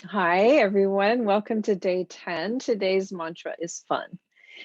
Hi, everyone. Welcome to day 10. Today's mantra is fun.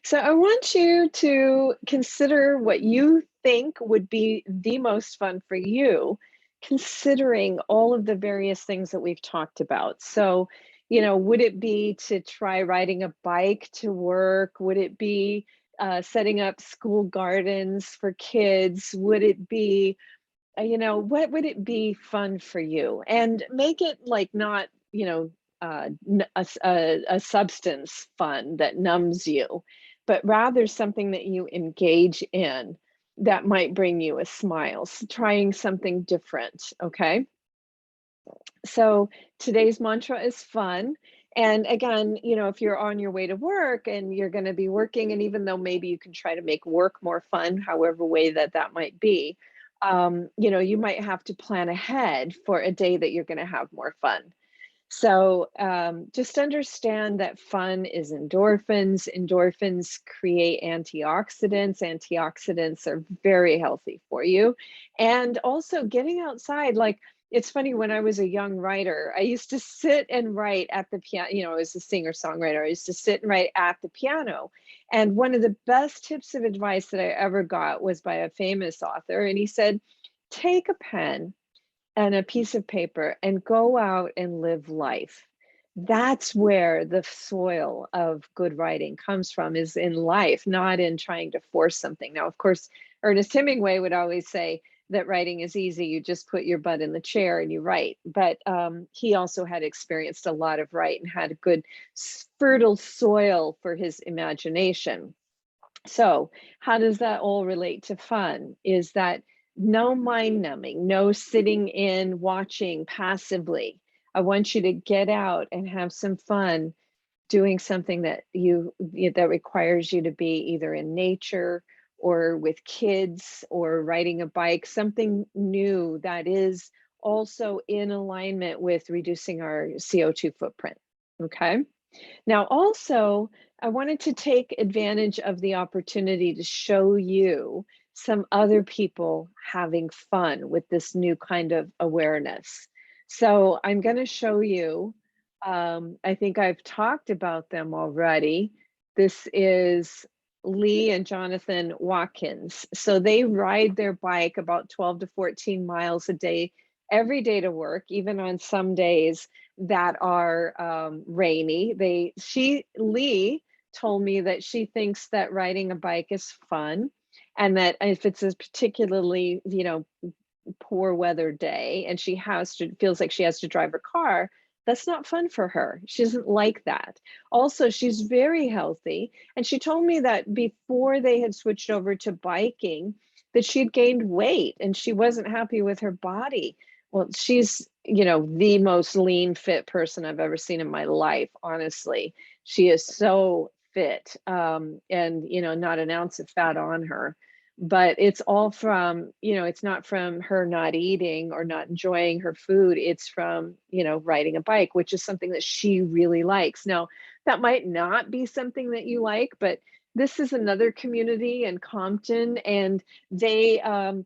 So, I want you to consider what you think would be the most fun for you, considering all of the various things that we've talked about. So, would it be to try riding a bike to work? Would it be setting up school gardens for kids? Would it be what would it be fun for you? And make it like not, a substance fun that numbs you, but rather something that you engage in that might bring you a smile, trying something different. Okay. So today's mantra is fun. And again, if you're on your way to work and you're going to be working, and even though maybe you can try to make work more fun, however way that might be, you might have to plan ahead for a day that you're going to have more fun. So just understand that fun is endorphins. Endorphins create antioxidants. Antioxidants are very healthy for you. And also getting outside, like it's funny, when I was a young writer, I used to sit and write at the piano. I was a singer songwriter. I used to sit and write at the piano. And one of the best tips of advice that I ever got was by a famous author. And he said, take a pen and a piece of paper and go out and live life. That's where the soil of good writing comes from, is in life, not in trying to force something. Now, of course, Ernest Hemingway would always say that writing is easy. You just put your butt in the chair and you write. But he also had experienced a lot of write and had a good fertile soil for his imagination. So, how does that all relate to fun? Is that no mind numbing, no sitting in watching passively. I want you to get out and have some fun doing something that that requires you to be either in nature or with kids or riding a bike, something new that is also in alignment with reducing our CO2 footprint. Okay? Now, also, I wanted to take advantage of the opportunity to show you some other people having fun with this new kind of awareness. So I'm going to show you, I think I've talked about them already. This is Lee and Jonathan Watkins. So they ride their bike about 12 to 14 miles a day, every day to work, even on some days that are rainy. Lee told me that she thinks that riding a bike is fun, and that if it's a particularly, poor weather day and she feels like she has to drive her car, that's not fun for her. She doesn't like that. Also, she's very healthy, and she told me that before they had switched over to biking, that she'd gained weight and she wasn't happy with her body. Well, she's, the most lean, fit person I've ever seen in my life, honestly. She is so fit, and, not an ounce of fat on her. But it's all from, it's not from her not eating or not enjoying her food. It's from, riding a bike, which is something that she really likes. Now, that might not be something that you like, but this is another community in Compton, and they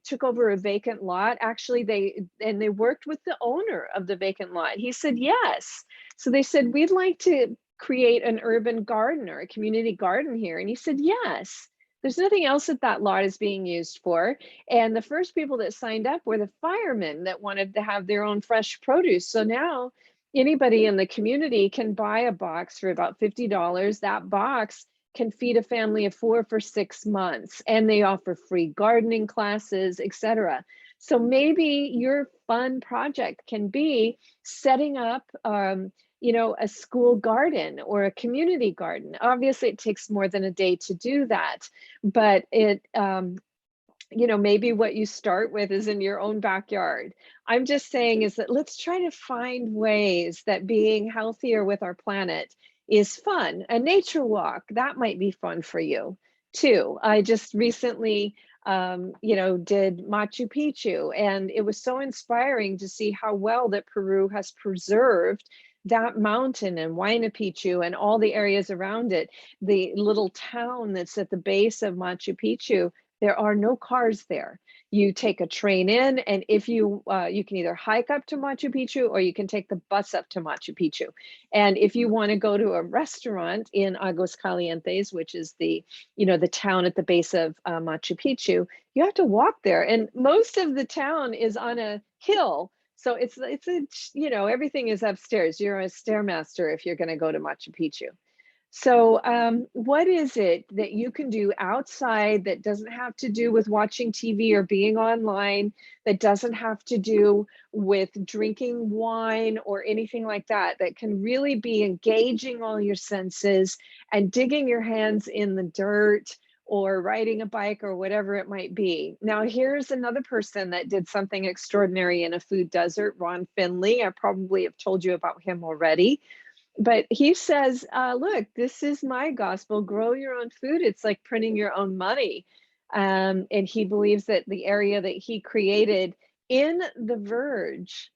took over a vacant lot. Actually, they worked with the owner of the vacant lot. He said yes. So they said, we'd like to create an urban garden or a community garden here. And he said yes. There's nothing else that lot is being used for. And the first people that signed up were the firemen that wanted to have their own fresh produce. So now anybody in the community can buy a box for about $50. That box can feed a family of four for 6 months, and they offer free gardening classes, etc. So maybe your fun project can be setting up a school garden or a community garden. Obviously, it takes more than a day to do that, but maybe what you start with is in your own backyard. I'm just saying is that let's try to find ways that being healthier with our planet is fun. A nature walk, that might be fun for you too. I just recently, did Machu Picchu, and it was so inspiring to see how well that Peru has preserved that mountain and Huayna Picchu and all the areas around it. The little town that's at the base of Machu Picchu There are no cars there. You take a train in, and if you can either hike up to Machu Picchu or you can take the bus up to Machu Picchu. And if you want to go to a restaurant in Aguascalientes, which is the town at the base of Machu Picchu, you have to walk there. And most of the town is on a hill. So everything is upstairs. You're a stairmaster if you're going to go to Machu Picchu. So, what is it that you can do outside that doesn't have to do with watching TV or being online, that doesn't have to do with drinking wine or anything like that, that can really be engaging all your senses and digging your hands in the dirt or riding a bike or whatever it might be? Now, here's another person that did something extraordinary in a food desert, Ron Finley. I probably have told you about him already, but he says, look, this is my gospel. Grow your own food. It's like printing your own money. And he believes that the area that he created in the verge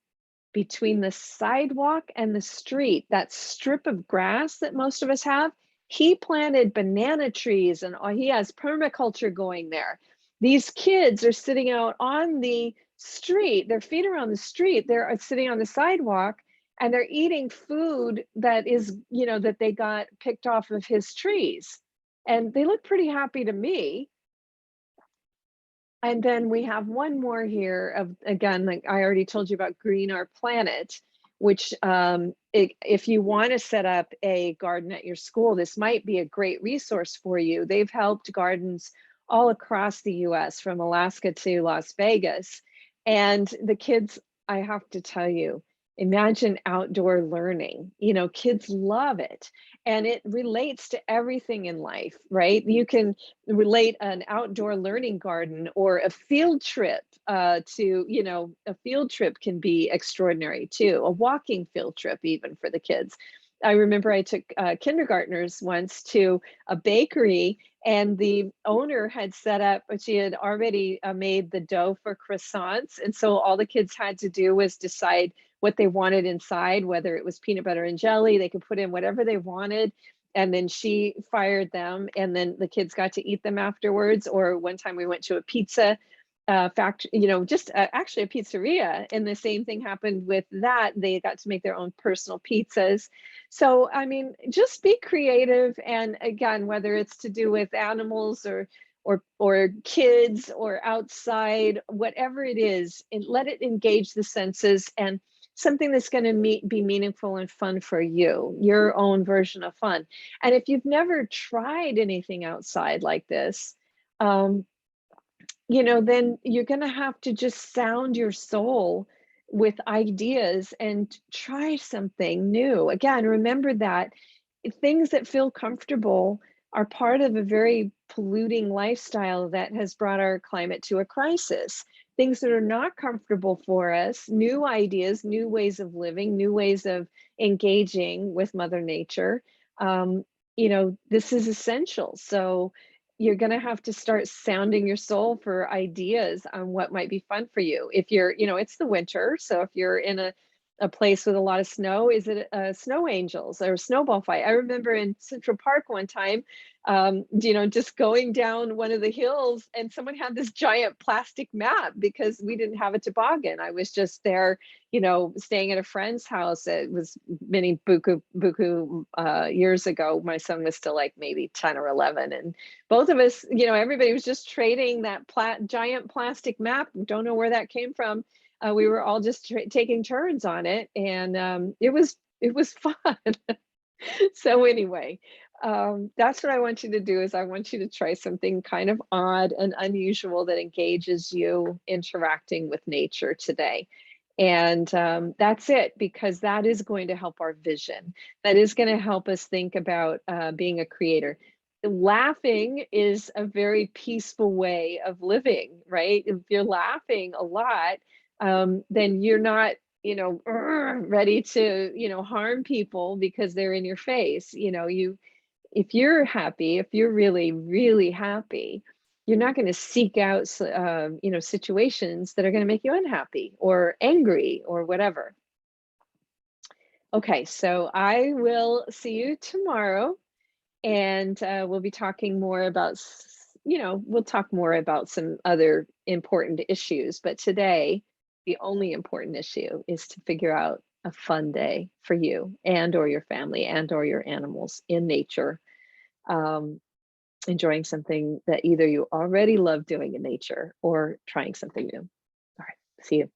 between the sidewalk and the street, that strip of grass that most of us have, he planted banana trees, and he has permaculture going there. These kids are sitting out on the street, their feet are on the street, they're sitting on the sidewalk, and they're eating food that they got picked off of his trees. And they look pretty happy to me. And then we have one more here of, again, like I already told you about Green Our Planet, which if you want to set up a garden at your school, this might be a great resource for you. They've helped gardens all across the US, from Alaska to Las Vegas. And the kids, I have to tell you, imagine outdoor learning. Kids love it. And it relates to everything in life, right? You can relate an outdoor learning garden or a field trip a field trip can be extraordinary too, a walking field trip even for the kids. I remember I took kindergartners once to a bakery, and the owner had set up, she had already made the dough for croissants. And so all the kids had to do was decide what they wanted inside, whether it was peanut butter and jelly, they could put in whatever they wanted. And then she fired them, and then the kids got to eat them afterwards. Or one time we went to a pizza factory, just actually a pizzeria, and the same thing happened with that. They got to make their own personal pizzas. So, I mean, just be creative. And again, whether it's to do with animals or kids or outside, whatever it is, and let it engage the senses, and something that's going to be meaningful and fun for you, your own version of fun. And if you've never tried anything outside like this, then you're going to have to just sound your soul with ideas and try something new. Again, remember that things that feel comfortable are part of a very polluting lifestyle that has brought our climate to a crisis. Things that are not comfortable for us, new ideas, new ways of living, new ways of engaging with Mother Nature, this is essential. So you're going to have to start sounding your soul for ideas on what might be fun for you. If it's the winter, so if you're in a place with a lot of snow, is it snow angels or snowball fight? I remember in Central Park one time, just going down one of the hills, and someone had this giant plastic map because we didn't have a toboggan. I was just there, staying at a friend's house. It was many buku years ago. My son was still like maybe 10 or 11. And both of us, everybody was just trading that giant plastic map. Don't know where that came from. We were all just taking turns on it, and it was fun. So anyway, that's what I want you to do. Is I want you to try something kind of odd and unusual that engages you interacting with nature today. And that's it, because that is going to help our vision. That is going to help us think about being a creator. Laughing is a very peaceful way of living, right? If you're laughing a lot, then you're not, ready to, harm people because they're in your face. If you're happy, if you're really, really happy, you're not going to seek out, situations that are going to make you unhappy or angry or whatever. Okay, so I will see you tomorrow, and we'll be talking more about we'll talk more about some other important issues, but today, the only important issue is to figure out a fun day for you and or your family and or your animals in nature, um, enjoying something that either you already love doing in nature or trying something new. All right, see you.